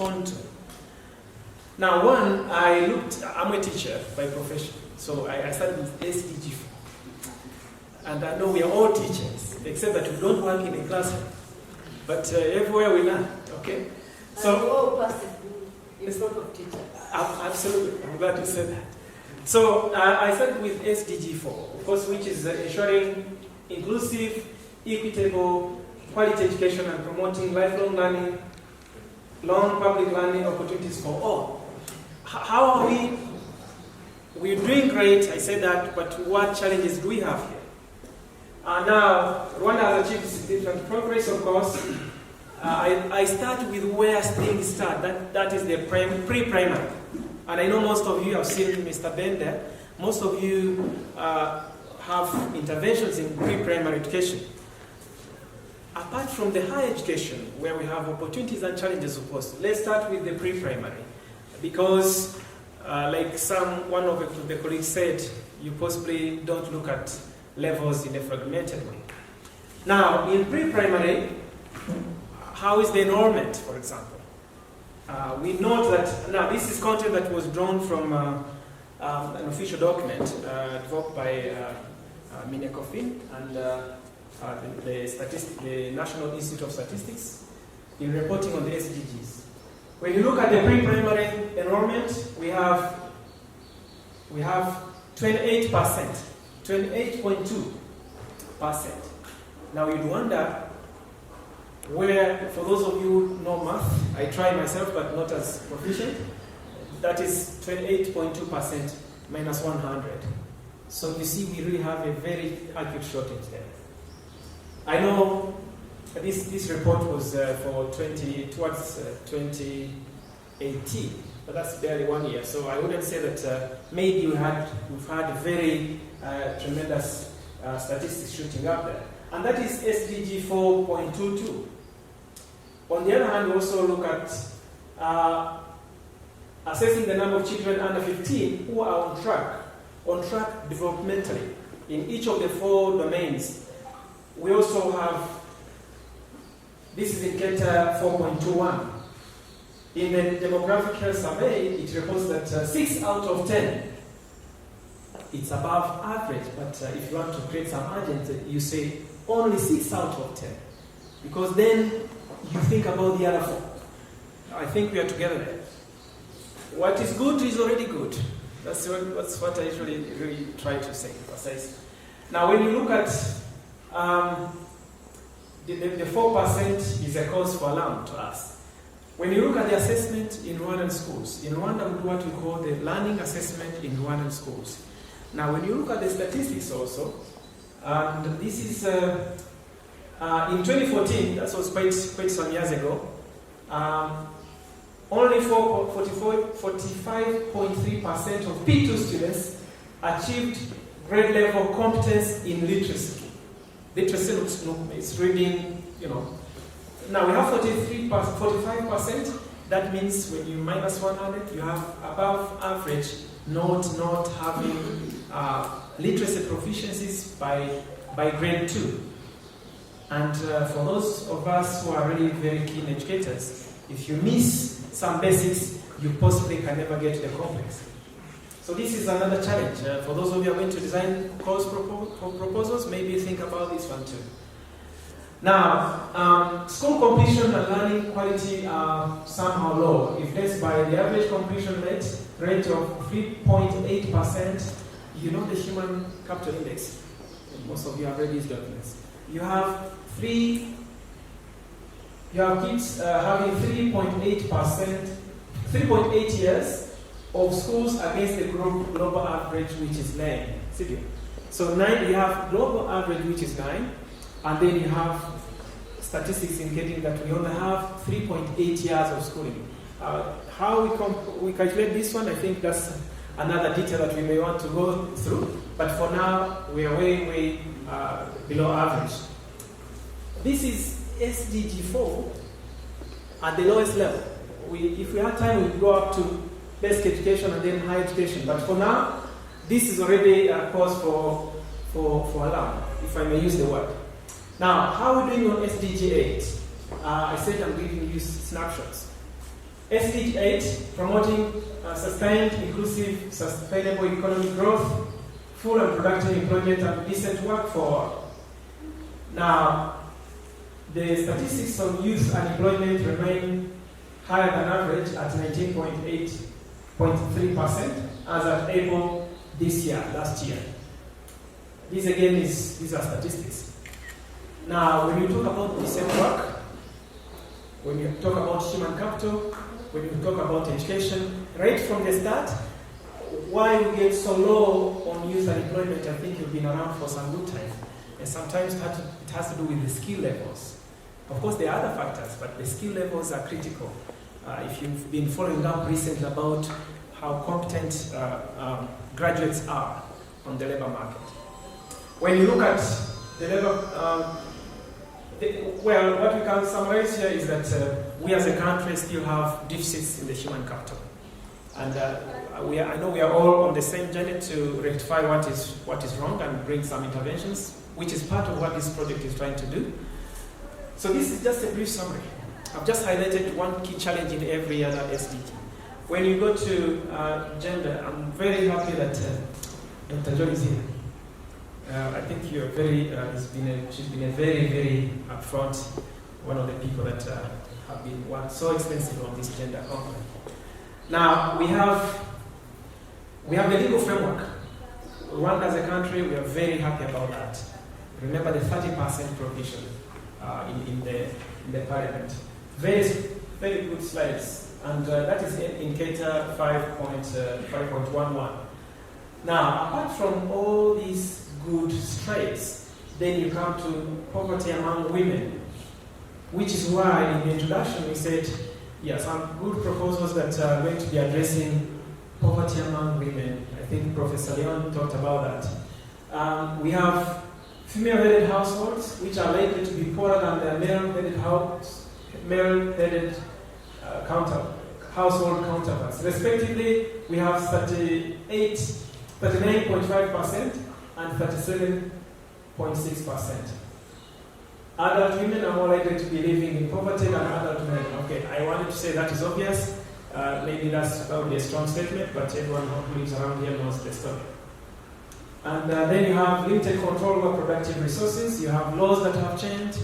respond to. Now, one, I'm a teacher by profession, so I started with SDG 4. And I know we are all teachers, except that we don't work in a classroom. But everywhere we learn, okay? So, all passive in front of teachers. Absolutely, I'm glad you said that. So, I started with SDG 4, of course, which is ensuring inclusive, equitable, quality education and promoting lifelong learning, long public learning opportunities for all. How are we? We're doing great, I said that, but what challenges do we have here? Now, Rwanda has achieved significant progress, of course. I start with where things start. That is the pre-primary. And I know most of you have seen Mr. Bender. Most of you have interventions in pre-primary education. Apart from the higher education, where we have opportunities and challenges, of course, let's start with the pre-primary. Because, like one of the colleagues said, you possibly don't look at levels in a fragmented way. Now, in pre-primary, how is the enrollment, for example? We note that, now this is content that was drawn from an official document developed by Minecofin and the National Institute of Statistics in reporting on the SDGs. When you look at the pre-primary enrollment, we have 28%, 28.2%. Now you'd wonder where, for those of you who know math, I try myself but not as proficient, that is 28.2% minus 100. So you see we really have a very acute shortage there. I know this report was towards 2018, but that's barely 1 year. So I wouldn't say that maybe we've had very tremendous statistics shooting up there. And that is SDG 4.22. On the other hand, we also look at assessing the number of children under 15 who are on track developmentally in each of the 4 domains. We also have, this is indicator 4.21. In the demographic health survey, it reports that 6 out of 10, it's above average, but if you want to create some urgency, you say only 6 out of 10. Because then you think about the other 4. I think we are together there. What is good is already good. That's what I usually really try to say, emphasize. Now, when you look at the 4% is a cause for alarm to us. When you look at the assessment in Rwandan schools, in Rwanda we do what we call the learning assessment in Rwandan schools. Now, when you look at the statistics also, and this is in 2014, that was quite some years ago, only 45.3% of P2 students achieved grade level competence in literacy. Literacy is reading, Now we have 45%. That means when you minus 100, you have above average not having literacy proficiencies by grade 2. And for those of us who are really very keen educators, if you miss some basics, you possibly can never get to the complex. So this is another challenge. For those of you who are going to design course proposals, maybe think about this one too. Now, school completion and learning quality are somehow low. If placed by the average completion rate of 3.8%, you know the human capital index. Most of you have read these documents. You have kids having 3.8 years of schools against the global average, which is 9. So 9, you have global average, which is 9, and then you have statistics indicating that we only have 3.8 years of schooling. How we calculate this one, I think that's another detail that we may want to go through. But for now, we are way below average. This is SDG 4 at the lowest level. If we had time, we'd go up to basic education and then higher education. But for now, this is already a cause for alarm, if I may use the word. Now, how are we doing on SDG 8? I said I'm giving you snapshots. SDG 8, promoting sustained, inclusive, sustainable economic growth, full and productive employment and decent work for all. Now, the statistics of youth unemployment remain higher than average at 19.3% as at April last year. These again these are statistics. Now, when you talk about decent work, when you talk about human capital, when you talk about education, right from the start, why we get so low on youth unemployment, I think you've been around for some good time. And sometimes it has to do with the skill levels. Of course, there are other factors, but the skill levels are critical. If you've been following up recently about how competent graduates are on the labor market. When you look at the labor, what we can summarize here is that we as a country still have deficits in the human capital. And I know we are all on the same journey to rectify what is wrong and bring some interventions, which is part of what this project is trying to do. So this is just a brief summary. I've just highlighted one key challenge in every other SDG. When you go to gender, I'm very happy that Dr. John is here. I think you're she's been a very, very upfront, one of the people that have been worked so extensively on this gender component. Now, we have the legal framework. Rwanda as a country, we are very happy about that. Remember the 30% provision in the parliament. Very, very good slides. And that is in Indicator 5.11. Now, apart from all these good strides, then you come to poverty among women, which is why in the introduction we said, some good proposals that are going to be addressing poverty among women. I think Professor Leon talked about that. We have female-headed households, which are likely to be poorer than their male-headed household counterparts. Respectively, we have 39.5% and 37.6%. Adult women are more likely to be living in poverty than adult men. Okay, I wanted to say that is obvious. Maybe that's probably a strong statement, but everyone who lives around here knows the story. And then you have limited control over productive resources. You have laws that have changed,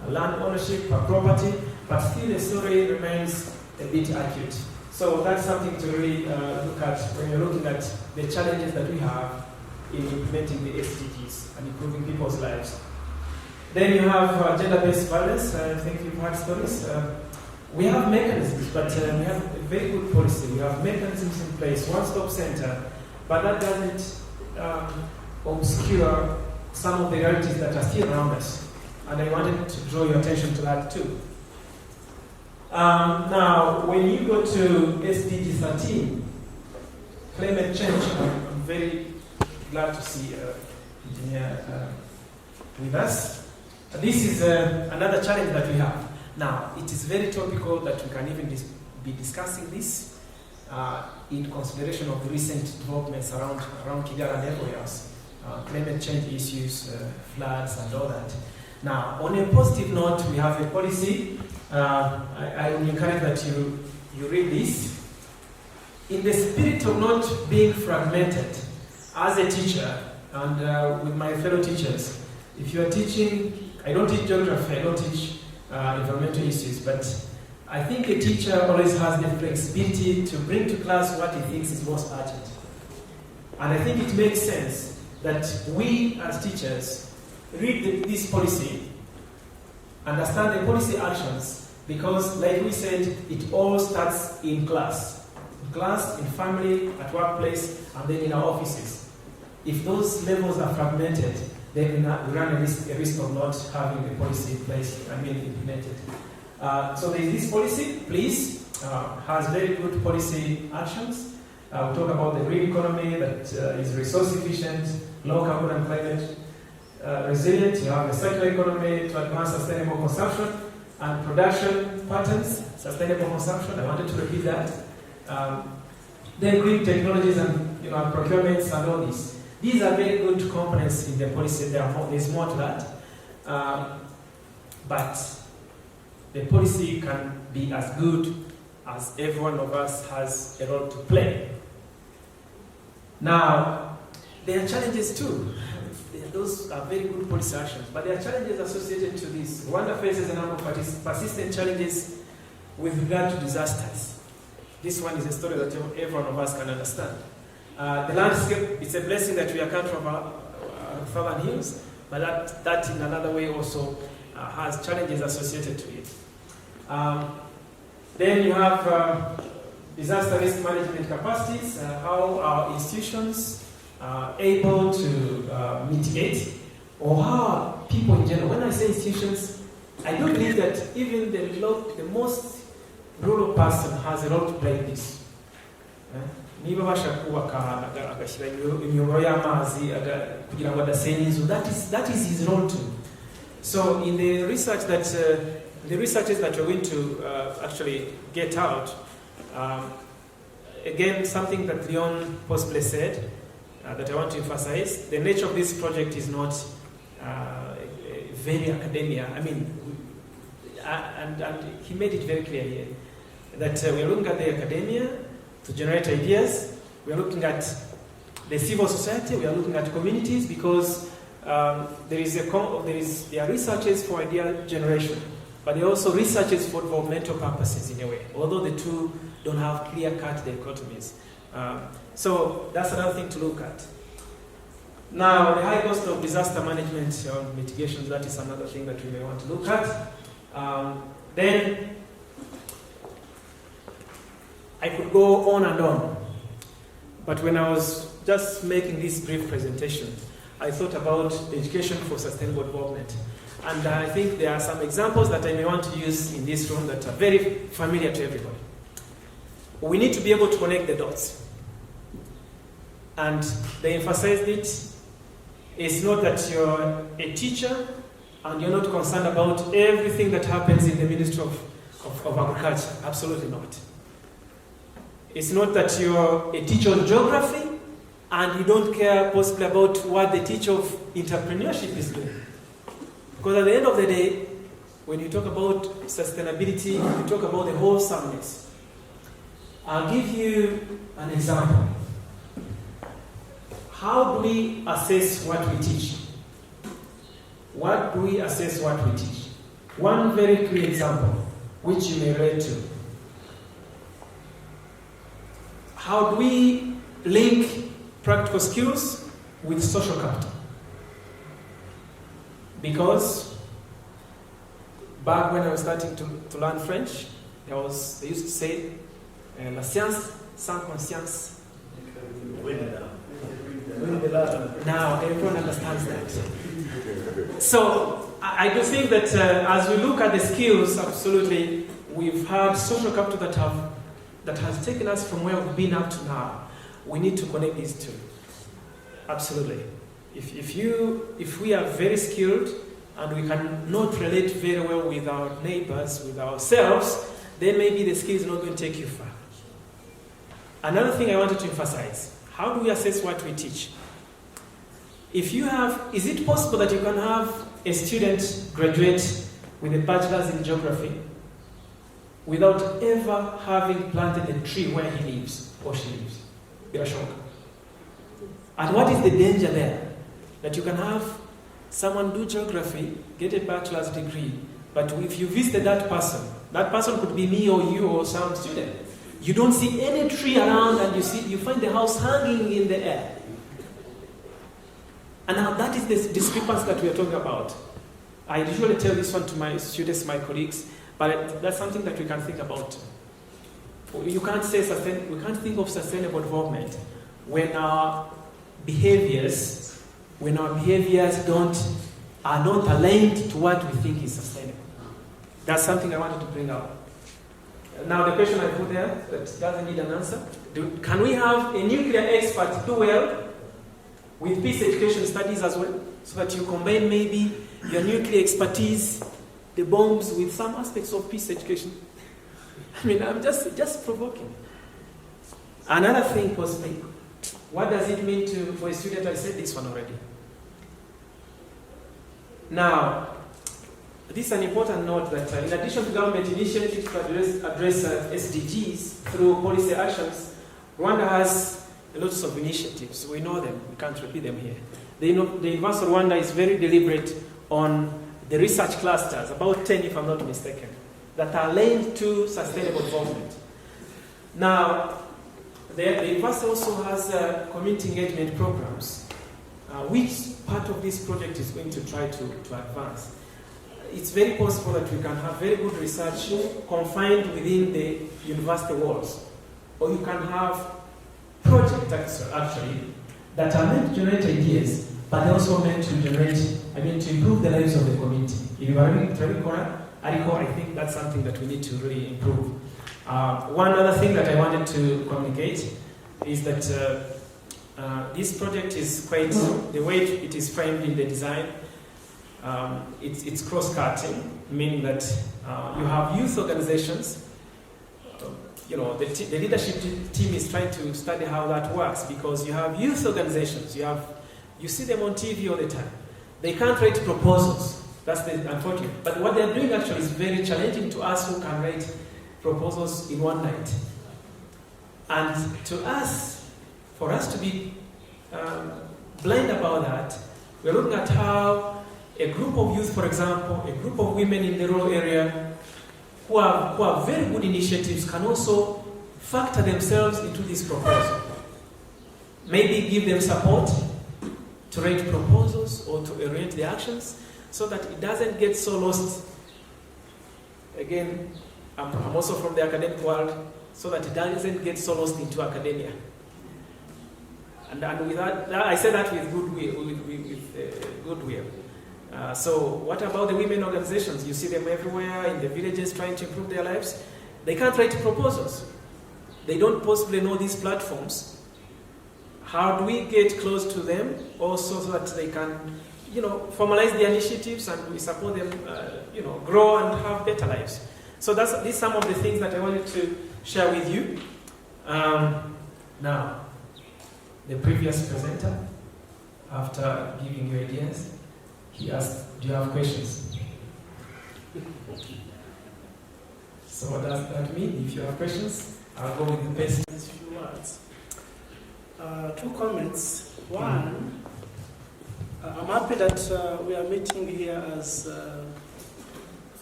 land ownership, property, but still the story remains a bit acute. So that's something to really look at when you're looking at the challenges that we have in implementing the SDGs and improving people's lives. Then you have gender-based violence. I think you've heard stories. We have mechanisms, but we have a very good policy. We have mechanisms in place, one-stop center, but that doesn't obscure some of the realities that are still around us. And I wanted to draw your attention to that too. Now, when you go to SDG 13, climate change, I'm very glad to see Engineer with us. This is another challenge that we have. Now, it is very topical that we can even be discussing this in consideration of the recent developments around Kigali and everywhere else. Climate change issues, floods, and all that. Now, on a positive note, we have a policy. I will encourage that you read this. In the spirit of not being fragmented, as a teacher, and with my fellow teachers, if you are teaching, I don't teach geography, I don't teach environmental issues, but I think a teacher always has the flexibility to bring to class what he thinks is most urgent. And I think it makes sense that we as teachers read this policy, understand the policy actions, because like we said, it all starts in class. In class, in family, at workplace, and then in our offices. If those levels are fragmented, then we run a risk of not having the policy in place, implemented. So there is this policy, please, has very good policy actions. We talk about the green economy that is resource efficient, low carbon and climate resilient. You have the circular economy to advance sustainable consumption and production patterns, sustainable consumption. I wanted to repeat that. Then green technologies and procurements and all this. These are very good components in the policy. There's more to that. But the policy can be as good as every one of us has a role to play. Now, there are challenges too. Those are very good policy actions, but there are challenges associated to this. Rwanda faces a number of persistent challenges with regard to disasters. This one is a story that every one of us can understand. The landscape, it's a blessing that we are country of our southern hills, but that in another way also has challenges associated to it. Then you have disaster risk management capacities, how our institutions are able to mitigate, or how are people in general. When I say institutions, I do believe that even the most rural person has a role to play in this. Niba basha kubaka agashyira imiyoboro y'amazi kugira ngo adasenya inzu, that is his role too. So in the research that the researches that we're going to actually get out, again, something that Leon possibly said that I want to emphasize, the nature of this project is not very academia. I mean, and he made it very clear here that we're looking at the academia to generate ideas, we're looking at the civil society, we are looking at communities, because there are researches for idea generation, but there are also researches for developmental purposes in a way, although the two don't have clear-cut dichotomies. So that's another thing to look at. Now, the high cost of disaster management or mitigation, that is another thing that we may want to look at. Then, I could go on and on, but when I was just making this brief presentation, I thought about education for sustainable development. And I think there are some examples that I may want to use in this room that are very familiar to everybody. We need to be able to connect the dots. And they emphasized it. It's not that you're a teacher and you're not concerned about everything that happens in the Ministry of Agriculture. Absolutely not. It's not that you're a teacher of geography and you don't care possibly about what the teacher of entrepreneurship is doing. Because at the end of the day, when you talk about sustainability, you talk about the wholesomeness. I'll give you an example. How do we assess what we teach? What do we assess what we teach? One very clear example, which you may relate to. How do we link practical skills with social capital? Because back when I was starting to learn French, they used to say, la science sans conscience. Now everyone understands that. So I do think that as we look at the skills, absolutely, we've had social capital that has taken us from where we've been up to now. We need to connect these two. Absolutely. If we are very skilled and we cannot relate very well with our neighbors, with ourselves, then maybe the skill is not going to take you far. Another thing I wanted to emphasize, how do we assess what we teach? Is it possible that you can have a student graduate with a bachelor's in geography without ever having planted a tree where he lives or she lives? You're shocked. And what is the danger there? That you can have someone do geography, get a bachelor's degree, but if you visit that person could be me or you or some student. You don't see any tree around and you find the house hanging in the air. And now that is the discrepancy that we are talking about. I usually tell this one to my students, my colleagues, but that's something that we can think about. You can't say we can't think of sustainable development when our behaviors are not aligned to what we think is sustainable. That's something I wanted to bring up. Now the question I put there that doesn't need an answer. Can we have a nuclear expert do well with peace education studies as well? So that you combine maybe your nuclear expertise, the bombs, with some aspects of peace education. I mean, I'm just provoking. Another thing possibly, what does it mean for a student? I said this one already. Now, this is an important note that in addition to government initiatives to address SDGs through policy actions, Rwanda has lots of initiatives. We know them, we can't repeat them here. The University of Rwanda is very deliberate on the research clusters, about 10 if I'm not mistaken, that are linked to sustainable development. Now, the university also has community engagement programs, which part of this project is going to try to advance. It's very possible that we can have very good research confined within the university walls, or you can have projects actually that are meant to generate ideas, but they're also meant to to improve the lives of the community. In Ntirandekura, I think that's something that we need to really improve. One other thing that I wanted to communicate is that this project is quite, the way it is framed in the design, it's cross-cutting, meaning that you have youth organizations. The leadership team is trying to study how that works, because you have youth organizations, you see them on TV all the time. They can't write proposals. That's the unfortunate. But what they're doing actually is very challenging to us who can write proposals in one night. And to us, for us to be blind about that, we're looking at how a group of youth, for example, a group of women in the rural area who have very good initiatives can also factor themselves into this proposal. Maybe give them support to write proposals or to orient the actions so that it doesn't get so lost. Again, I'm also from the academic world, so that it doesn't get so lost into academia. And with that, I say that with goodwill. So what about the women organizations? You see them everywhere in the villages trying to improve their lives. They can't write proposals. They don't possibly know these platforms. How do we get close to them also so that they can, formalize their initiatives and we support them, grow and have better lives? So these are some of the things that I wanted to share with you. Now, the previous presenter, after giving you ideas, he asked, do you have questions? So what does that mean? If you have questions, I'll go with the best. A few words. 2 comments. One, I'm happy that we are meeting here as a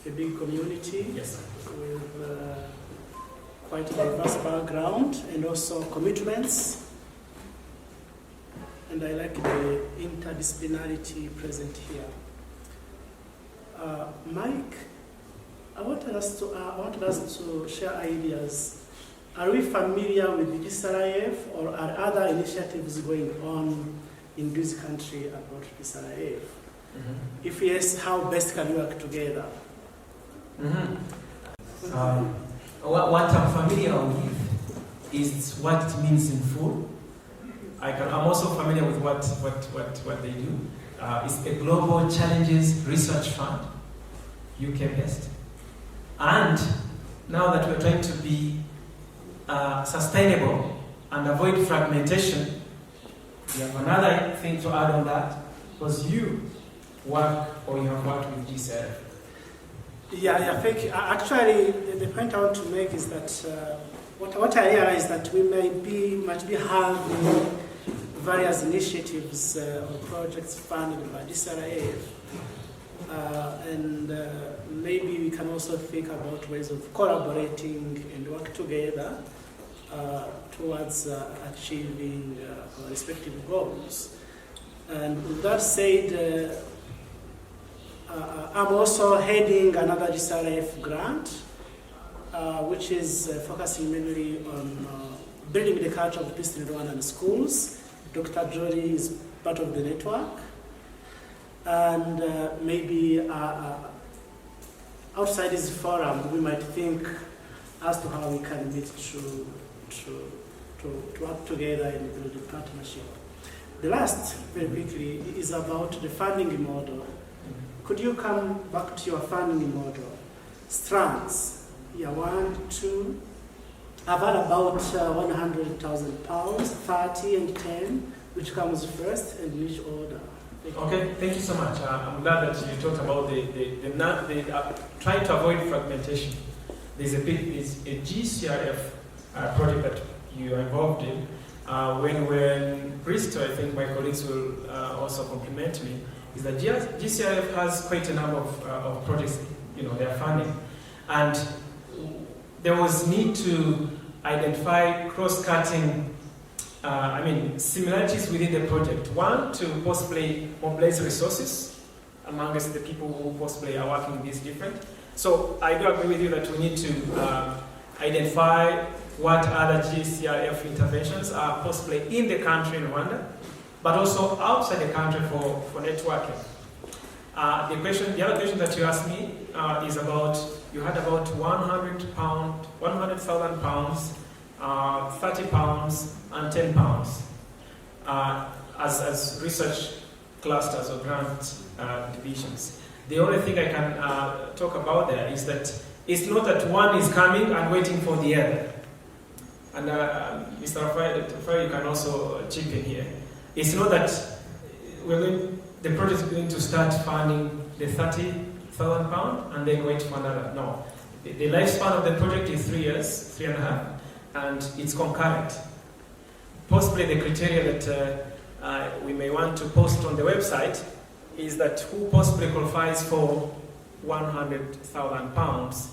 big community. Yes. With quite a diverse background and also commitments. And I like the interdisciplinarity present here. Mike, I wanted us to share ideas. Are we familiar with the SRIF, or are other initiatives going on in this country about SRIF? Mm-hmm. If yes, how best can we work together? Mm-hmm. What I'm familiar with is what it means in full. I'm also familiar with what they do. It's a Global Challenges Research Fund, UK-based. And now that we're trying to be sustainable and avoid fragmentation, we have another thing to add on that, because you have worked with GCF. Yeah, thank you. Actually, the point I want to make is that what I realize that we might be having various initiatives or projects funded by DCRAF, and maybe we can also think about ways of collaborating and work together towards achieving our respective goals. And with that said, I'm also heading another DCRAF grant, which is focusing mainly on building the culture of peace in Rwandan schools. Dr. Jody is part of the network. And maybe outside this forum, we might think as to how we can meet to work together and build a partnership. The last, very quickly, is about the funding model. Could you come back to your funding model? Strands, year 1, 2. I've had about £100,000, 30 and 10, which comes first, and which order? Okay, thank you so much. I'm glad that you talked about the trying to avoid fragmentation. There's a GCRF project that you are involved in. When we're in Bristol, I think my colleagues will also compliment me, is that GCRF has quite a number of projects, they're funding. And there was need to identify cross-cutting similarities within the project. One, to possibly mobilize resources amongst the people who possibly are working this different. So I do agree with you that we need to identify what other GCRF interventions are possibly in the country in Rwanda, but also outside the country for networking. The other question that you asked me is about, you had about £100,000, £30 and £10 as research clusters or grant divisions. The only thing I can talk about there is that it's not that one is coming and waiting for the other. And Mr. Rafai, you can also chip in here. It's not that the project is going to start funding the £30,000 and then wait for another. No. The lifespan of the project is 3 years, 3.5, and it's concurrent. Possibly the criteria that we may want to post on the website is that who possibly qualifies for £100,000